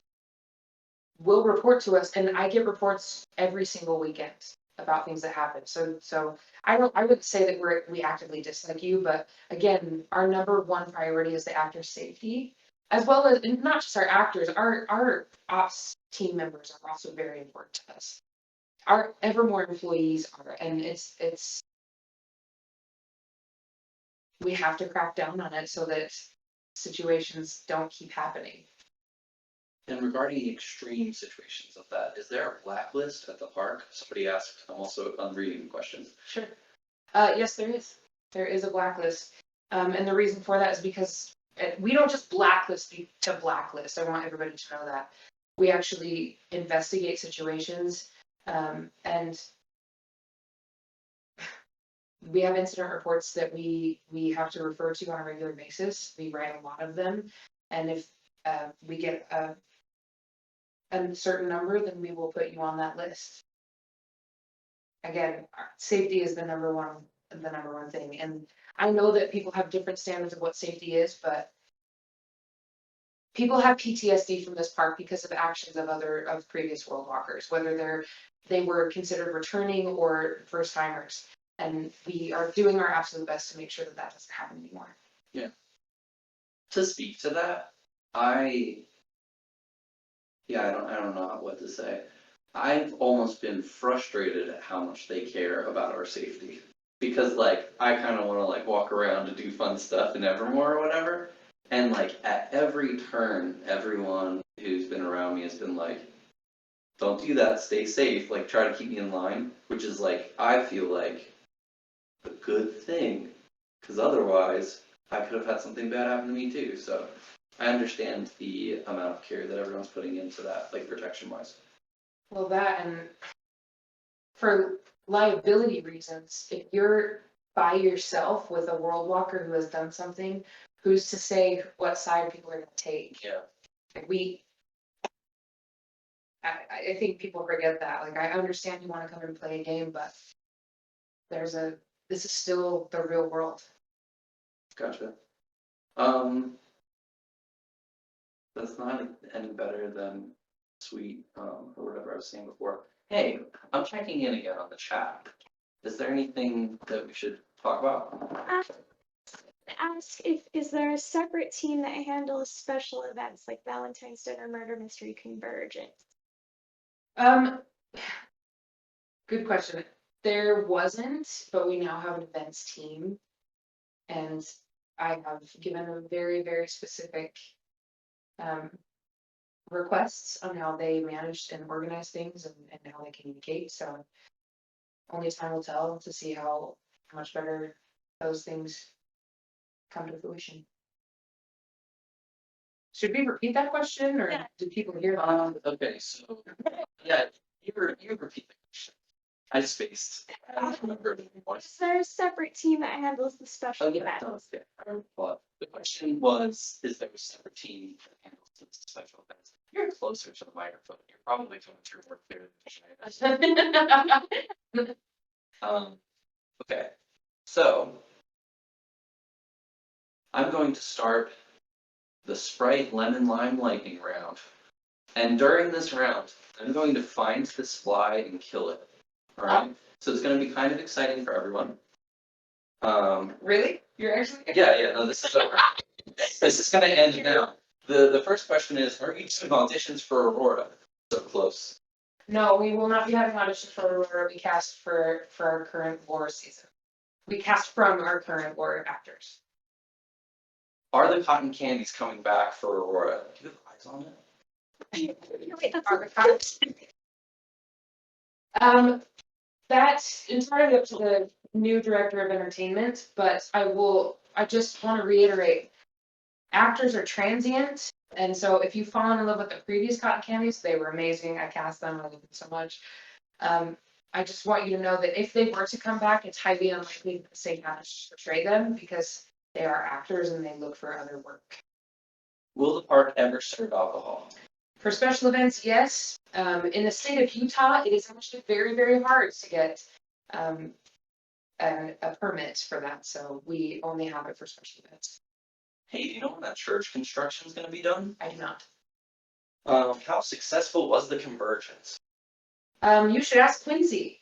will report to us, and I get reports every single weekend about things that happen. So I wouldn't say that we actively dislike you, but again, our number one priority is the actor's safety, as well as, and not just our actors, our ops team members are also very important to us. Our Evermore employees are, and it's we have to crack down on it so that situations don't keep happening. And regarding extreme situations of that, is there a blacklist at the park? Somebody asked, I'm reading the question. Sure. Yes, there is. There is a blacklist. And the reason for that is because we don't just blacklist to blacklist. I want everybody to know that. We actually investigate situations, and we have incident reports that we have to refer to on a regular basis. We write a lot of them, and if we get a certain number, then we will put you on that list. Again, safety is the number one thing. And I know that people have different standards of what safety is, but people have PTSD from this park because of actions of previous world walkers, whether they were considered returning or first timers. And we are doing our absolute best to make sure that doesn't happen anymore. Yeah. To speak to that, I don't know what to say. I've almost been frustrated at how much they care about our safety. Because like, I kind of want to like walk around to do fun stuff in Evermore or whatever. And like at every turn, everyone who's been around me has been like, don't do that, stay safe, like try to keep me in line. Which is like, I feel like a good thing. Because otherwise, I could have had something bad happen to me too. So I understand the amount of care that everyone's putting into that, like protection wise. Well, that, and for liability reasons, if you're by yourself with a world walker who has done something, who's to say what side people are going to take? Yeah. Like I think people forget that. Like, I understand you want to come and play a game, but this is still the real world. Gotcha. That's not any better than sweet, or whatever I was saying before. Hey, I'm checking in again on the chat. Is there anything that we should talk about? Ask is there a separate team that handles special events like Valentine's Dinner, Murder Mystery Convergence? Good question. There wasn't, but we now have an events team, and I have given them very, very specific requests on how they manage and organize things and how they communicate. So only time will tell to see how much better those things come to fruition. Should we repeat that question, or Yeah. did people hear that? Okay, so, yeah, you repeat the question. I spaced. I don't remember it anymore. Is there a separate team that handles the special Oh, yeah, events? but the question was, is there a separate team that handles the special events? You're closer to the microphone. You're probably coming through more clearly than I am. Okay, so I'm going to start the Sprite Lemon Lime Lightning round. And during this round, I'm going to find this fly and kill it. Alright? So it's going to be kind of exciting for everyone. Really? You're actually? Yeah, no, this is over. This is going to end now. The first question is, are you doing auditions for Aurora? So close. No, we will not be having auditions for Aurora. We cast for our current war season. We cast from our current war actors. Are the cotton candies coming back for Aurora? Do you have eyes on it? Wait, that's Are the That's entirely up to the new director of entertainment, but I just want to reiterate, actors are transient, and so if you've fallen in love with the previous cotton candies, they were amazing. I cast them, I love them so much. I just want you to know that if they were to come back, it's highly unlikely that the same actors portray them because they are actors and they look for other work. Will the park ever serve alcohol? For special events, yes. In the state of Utah, it is actually very, very hard to get a permit for that. So we only have it for special events. Hey, do you know when that church construction is going to be done? I do not. How successful was the convergence? You should ask Quincy.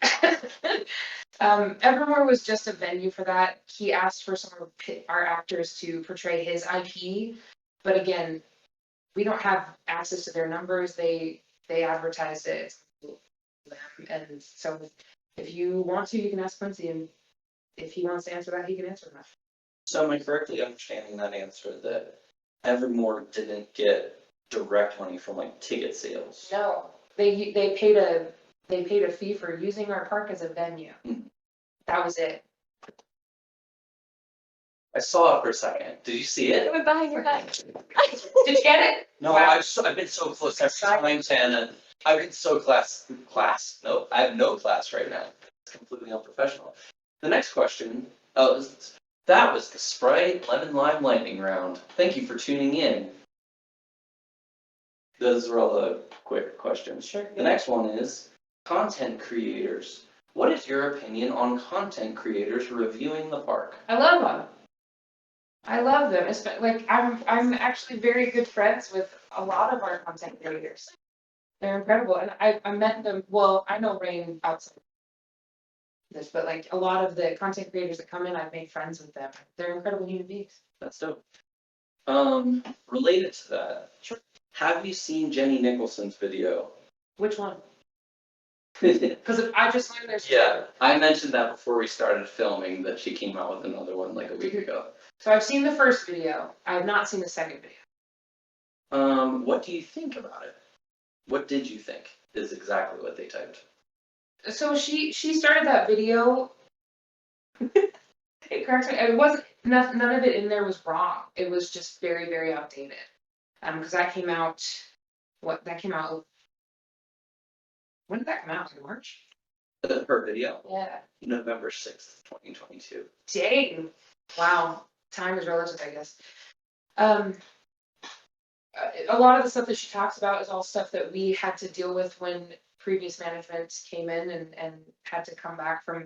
Evermore was just a venue for that. He asked for some of our actors to portray his IP, but again, we don't have access to their numbers. They advertised it, and so if you want to, you can ask Quincy, and if he wants to answer that, he can answer that. So am I correctly understanding that answer that Evermore didn't get direct money from like ticket sales? No, they paid a fee for using our park as a venue. Hmm. That was it. I saw it for a second. Did you see it? It went behind your back. Did you get it? No, Wow. I've been so close every time, Tana. I've been so class. No, I have no class right now. It's completely unprofessional. The next question. Oh, that was the Sprite Lemon Lime Lightning round. Thank you for tuning in. Those were all the quick questions. Sure. The next one is content creators. What is your opinion on content creators reviewing the park? I love them. I love them. It's like I'm actually very good friends with a lot of our content creators. They're incredible, and I met them. Well, I know Rain outside this, but like a lot of the content creators that come in, I've made friends with them. They're incredible human beings. That's dope. Related to that, Sure. have you seen Jenny Nicholson's video? Which one? Because I just learned there's two. Yeah, I mentioned that before we started filming that she came out with another one like a week ago. So I've seen the first video. I have not seen the second video. What do you think about it? What did you think is exactly what they typed? So she started that video. It cracks me. It wasn't none of it in there was wrong. It was just very, very outdated. Because that came out. That came out? When did that come out? In March? Her video? Yeah. November 6th, 2022. Dang. Wow. Time is relative, I guess. A lot of the stuff that she talks about is all stuff that we had to deal with when previous management came in and had to come back from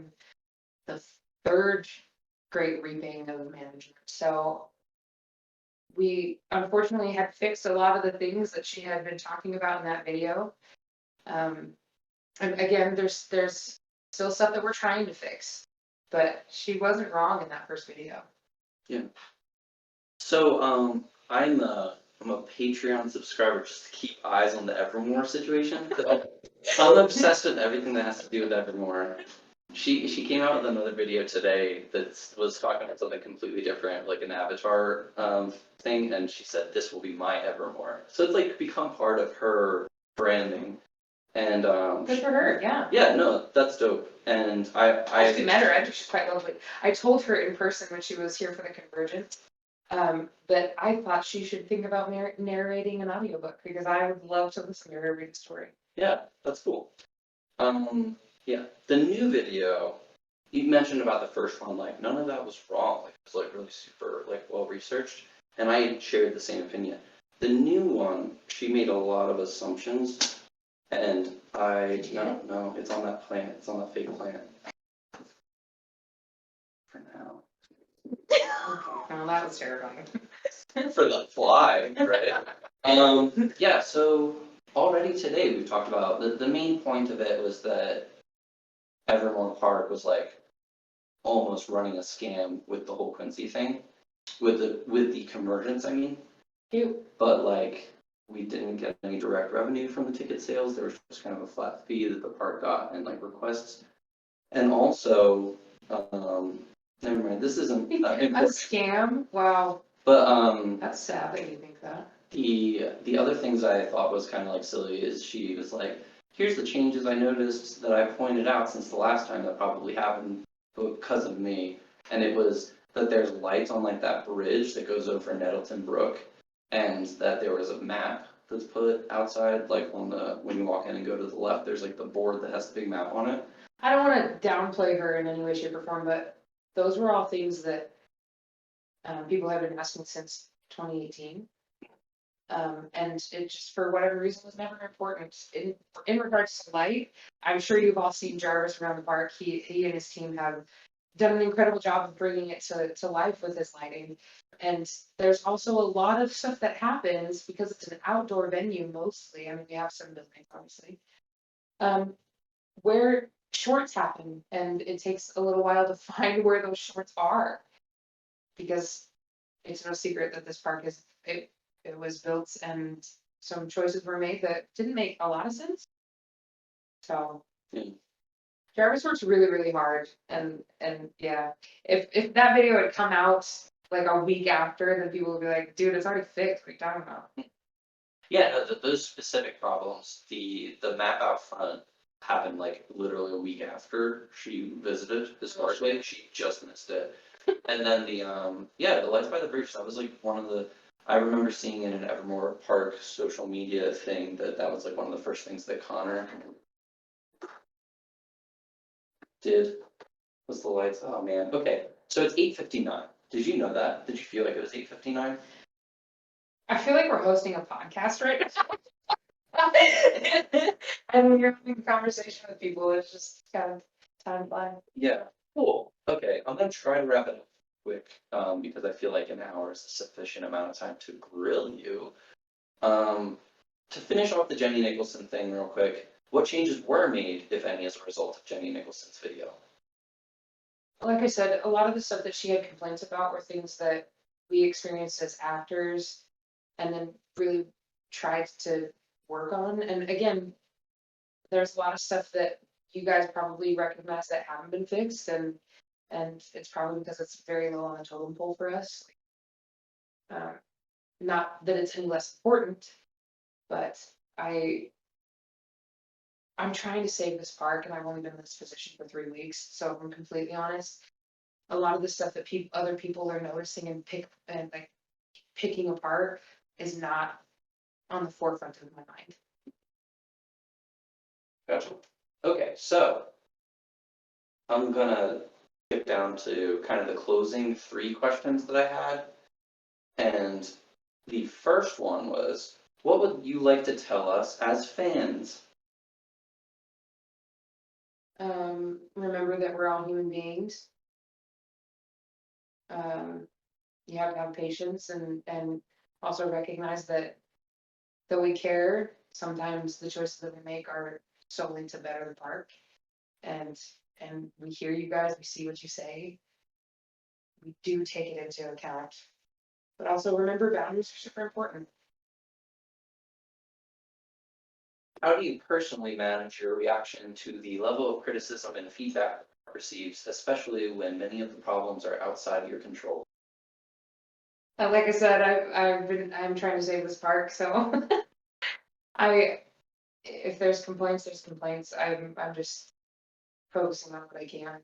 the third great reaping of management. So we unfortunately had fixed a lot of the things that she had been talking about in that video. And again, there's still stuff that we're trying to fix, but she wasn't wrong in that first video. Yeah. So, I'm a Patreon subscriber just to keep eyes on the Evermore situation. I'm obsessed with everything that has to do with Evermore. She came out with another video today that was talking about something completely different, like an avatar thing, and she said this will be my Evermore. So it's like become part of her branding. And Good for her, yeah. yeah, no, that's dope. And I actually met her. I think she's quite lovely. I told her in person when she was here for the convergence that I thought she should think about narrating an audiobook because I would love to listen to her read a story. yeah, that's cool. Yeah, the new video you mentioned about the first one, like none of that was wrong. Like it was like really super like well researched, and I shared the same opinion. The new one, she made a lot of assumptions, and no, it's on that plant. It's on that fake plant. For now. Oh, that was terrifying. For the fly, right? Yeah, so already today we've talked about the main point of it was that Evermore Park was like almost running a scam with the whole Quincy thing, with the convergence, I mean. Cute. But like we didn't get any direct revenue from the ticket sales. There was just kind of a flat fee that the park got and like requests. And also, never mind, this isn't A important. scam? Wow, But that's sad that you think that. the other things I thought was kind of like silly is she was like, here's the changes I noticed that I pointed out since the last time that probably happened because of me. And it was that there's lights on like that bridge that goes over Nettleton Brook, and that there was a map that's put outside, like on the, when you walk in and go to the left, there's like the board that has the big map on it. I don't want to downplay her in any way, shape, or form, but those were all things that people have been asking since 2018. And it just, for whatever reason, was never important. In regards to light, I'm sure you've all seen Jarvis around the park. He and his team have done an incredible job of bringing it to life with his lighting. And there's also a lot of stuff that happens because it's an outdoor venue mostly. I mean, we have some buildings, obviously, where shorts happen, and it takes a little while to find where those shorts are, because it's no secret that this park it was built and some choices were made that didn't make a lot of sense. So Yeah. Jarvis works really, really hard, and yeah, if that video had come out like a week after, then people would be like, dude, it's already fixed, what are you talking about? Yeah, no, those specific problems, the map out front happened like literally a week after she visited this parkway. She just missed it. And then the lights by the bridge, that was like one of the, I remember seeing in an Evermore Park social media thing that was like one of the first things that Connor did, was the lights. Oh man, okay. So it's 8:59. Did you know that? Did you feel like it was 8:59? I feel like we're hosting a podcast right now. And you're having a conversation with people, it's just kind of time flying. Yeah, cool. Okay, I'm gonna try to wrap it up quick, because I feel like an hour is a sufficient amount of time to grill you. To finish off the Jenny Nicholson thing real quick, what changes were made, if any, as a result of Jenny Nicholson's video? Like I said, a lot of the stuff that she had complaints about were things that we experienced as actors and then really tried to work on. And again, there's a lot of stuff that you guys probably recognize that haven't been fixed, and it's probably because it's very low on the totem pole for us. Not that it's any less important, but I'm trying to save this park, and I've only been in this position for 3 weeks, so if I'm completely honest, a lot of the stuff that other people are noticing and like picking apart is not on the forefront of my mind. Gotcha. Okay, so I'm gonna get down to kind of the closing 3 questions that I had. And the first one was, what would you like to tell us as fans? Remember that we're all human beings. You have to have patience, and also recognize that though we care, sometimes the choices that we make are solely to better the park. And we hear you guys, we see what you say. We do take it into account. But also remember, boundaries are super important. How do you personally manage your reaction to the level of criticism and feedback receives, especially when many of the problems are outside your control? Like I said, I'm trying to save this park, so if there's complaints, there's complaints. I'm just focusing on what I can.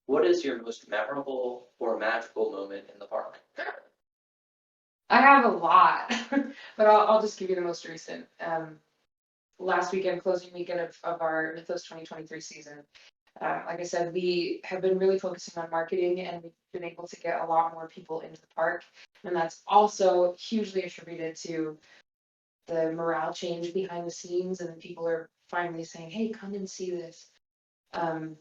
What is your most memorable or magical moment in the park? I have a lot, but I'll just give you the most recent. Last weekend, closing weekend of our Mythos 2023 season. Like I said, we have been really focusing on marketing, and we've been able to get a lot more people into the park. And that's also hugely attributed to the morale change behind the scenes, and people are finally saying, hey, come and see this. And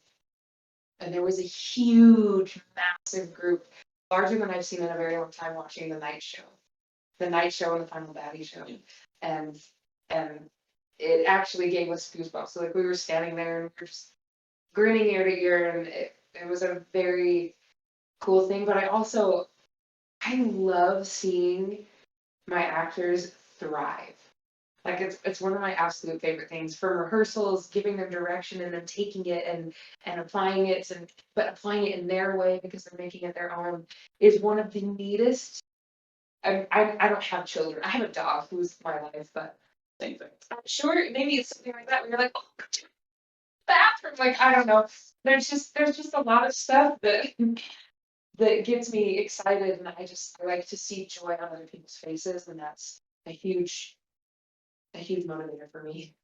there was a huge, massive group, larger than I've seen in a very long time, watching the night show and the Final Baddie show. And it actually gave us goosebumps. So like we were standing there and we were just grinning ear to ear, and it was a very cool thing. But I love seeing my actors thrive. Like it's one of my absolute favorite things, from rehearsals, giving them direction and then taking it and applying it, but applying it in their way because they're making it their own, is one of the neatest. I don't have children. I have a dog who's my life, but Same thing. I'm sure maybe it's something like that where you're like, oh, bathroom. Like I don't know. There's just a lot of stuff that gets me excited, and I like to see joy on other people's faces, and that's a huge motivator for me.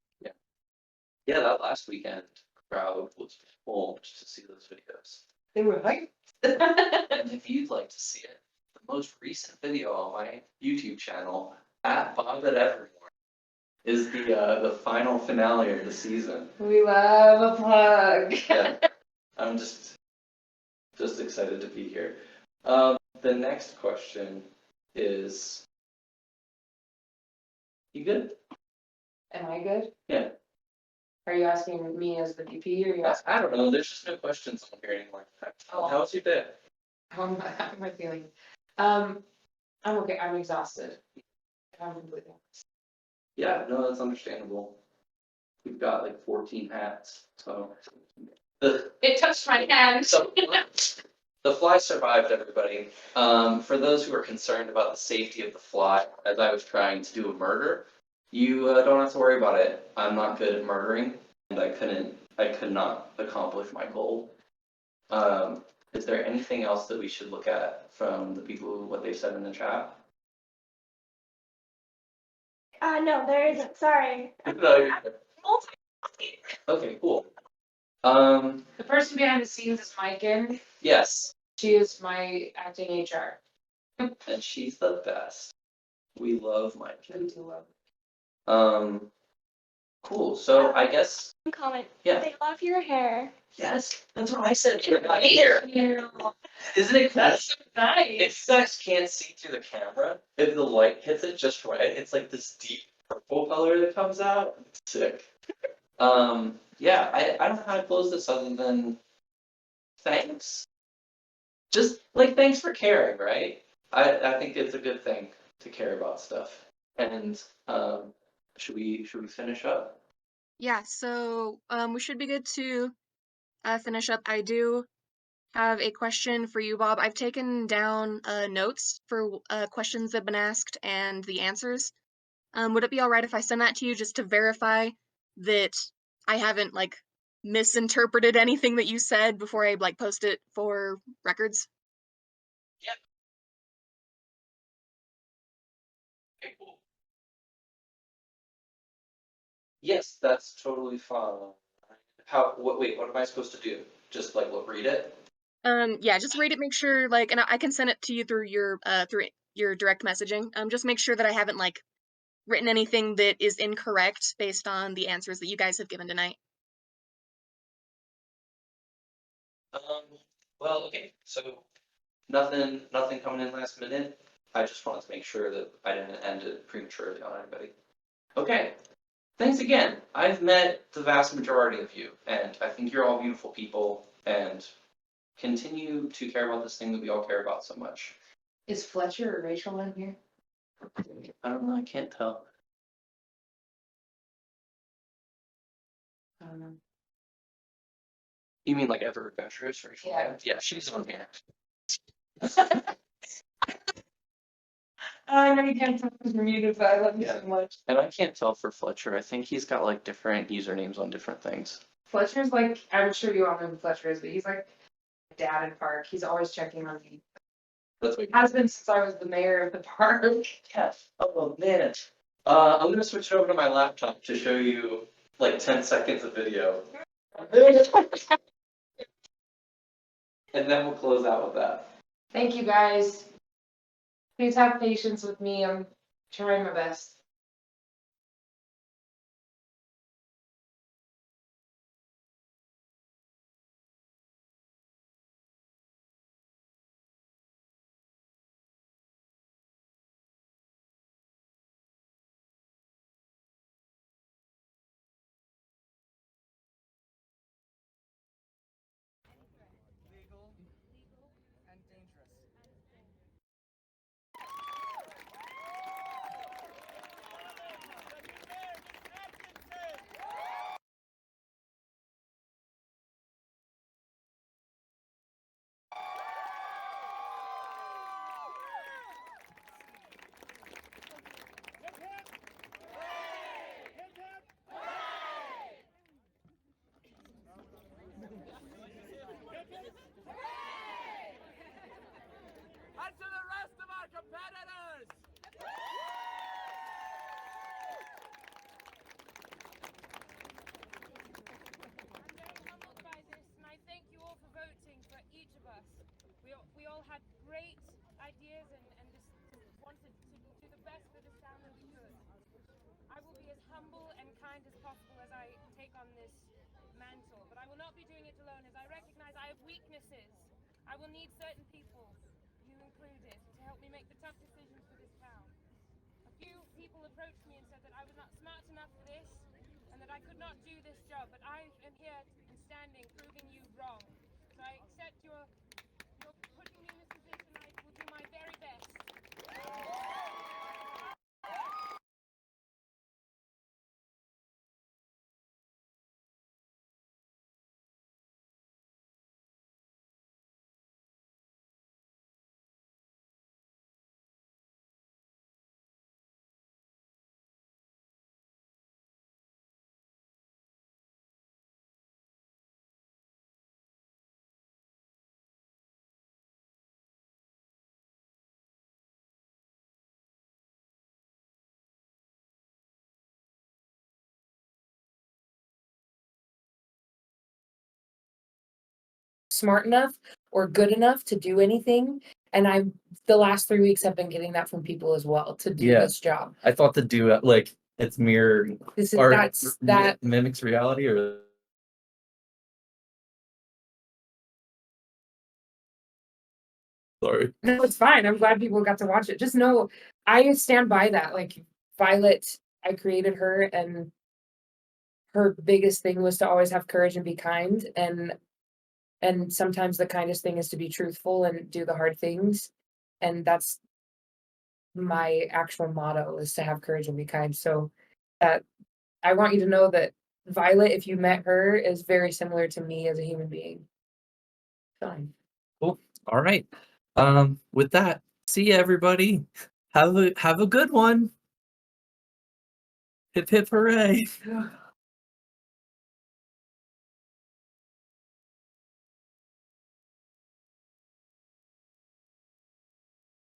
Yeah, that last weekend crowd was full just to see those videos. They were like, And if you'd like to see it, the most recent video on my YouTube channel, at Bob at Evermore, is the final finale of the season. we love a plug. Yeah. I'm just excited to be here. The next question is, you good? Am I good? Yeah. Are you asking me as the VP or are you asking? I don't know. There's just no questions on here anymore. Oh. How was your day? How am I feeling? I'm okay. I'm exhausted. I'm completely honest. Yeah, no, that's understandable. We've got like 14 hats, so the It touched my hand. so the fly survived, everybody. For those who are concerned about the safety of the fly, as I was trying to do a murder, you don't have to worry about it. I'm not good at murdering, and I could not accomplish my goal. Is there anything else that we should look at from the people, what they said in the chat? No, there isn't, sorry. No, you're good. Multitasking. Okay, cool. The person behind the scenes is Maiken. Yes, She is my acting HR. and she's the best. We love my We kid. do love. Cool. So I guess Comment. Yeah. They love your hair. yes, that's what I said. Right here. Isn't it cool? That's so nice. If you guys can't see through the camera, if the light hits it just right, it's like this deep purple color that comes out. It's sick. Yeah, I don't know how to close this other than thanks. Just like thanks for caring, right? I think it's a good thing to care about stuff. And should we finish up? Yeah, so we should be good to finish up. I do have a question for you, Bob. I've taken down notes for questions that have been asked and the answers. Would it be all right if I send that to you just to verify that I haven't like misinterpreted anything that you said before I like post it for records? Okay, cool. Yes, that's totally fine. Wait, what am I supposed to do? Just like read it? Yeah, just read it, make sure like, and I can send it to you through your direct messaging. Just make sure that I haven't like written anything that is incorrect based on the answers that you guys have given tonight. Well, okay, so nothing coming in last minute. I just wanted to make sure that I didn't end it prematurely on anybody. Okay, thanks again. I've met the vast majority of you, and I think you're all beautiful people, and continue to care about this thing that we all care about so much. Is Fletcher or Rachel in here? I don't know, I can't tell. I don't know. You mean like ever adventurous or Yeah. Yeah, she's on here. I know you can't tell because we're muted, but I love you Yeah. so much. And I can't tell for Fletcher. I think he's got like different usernames on different things. Fletcher's like, I'm sure you all know who Fletcher is, but he's like dad in park. He's always checking on me. That's what. Has been since I was the mayor of the park. Yes. Oh man. I'm gonna switch it over to my laptop to show you like 10 seconds of video. And then we'll close out with that. Thank you guys. Please have patience with me. I'm trying my best. Legal and dangerous. And to the rest of our competitors! I'm very humbled by this, and I thank you all for voting for each of us. We all had great ideas and just wanted to do the best for the sound that we could. I will be as humble and kind as possible as I take on this mantle, but I'm will not be doing it alone, as I recognize I have weaknesses. I will need certain people, you included, to help me make the tough decisions for this town. A few people approached me and said that I was not smart enough for this, and that I could not do this job, but I am here and standing, proving you wrong. So I accept your putting me in this position. I will do my very best. Smart enough or good enough to do anything. And the last 3 weeks have been getting that from people as well to do Yeah. this job. I thought to do it like it's mirror This is or that mimics reality or. Sorry. no, it's fine. I'm glad people got to watch it. Just know I stand by that. Like Violet, I created her and her biggest thing was to always have courage and be kind, and sometimes the kindest thing is to be truthful and do the hard things. And that's my actual motto, is to have courage and be kind. So that I want you to know that Violet, if you met her, is very similar to me as a human being. Fine. Cool. All right. With that, see ya, everybody. Have a good one. Hip hip hooray.